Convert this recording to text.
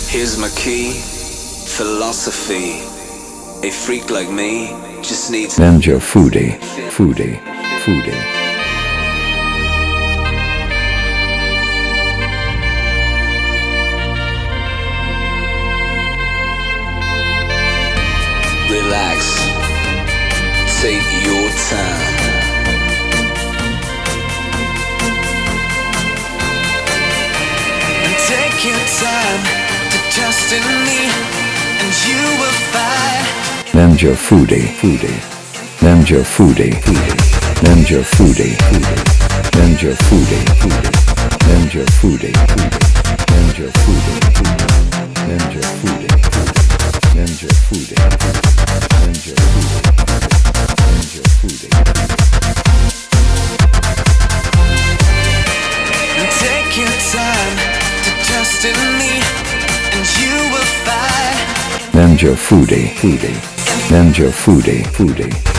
Here's my key, philosophy. A freak like me just needs And your foodie, foodie, foodie. relax. Take your time. And take your time to trust in me, and you will find. And your foodie, foodie. And your foodie, foodie. And your foodie, foodie. And your foodie, foodie. And your foodie, foodie. And your foodie, foodie. And your foodie, foodie. And your foodie, foodie. And your foodie, and your foodie. And take your time to trust in me, and you will find. And your foodie, foodie. And your foodie, foodie.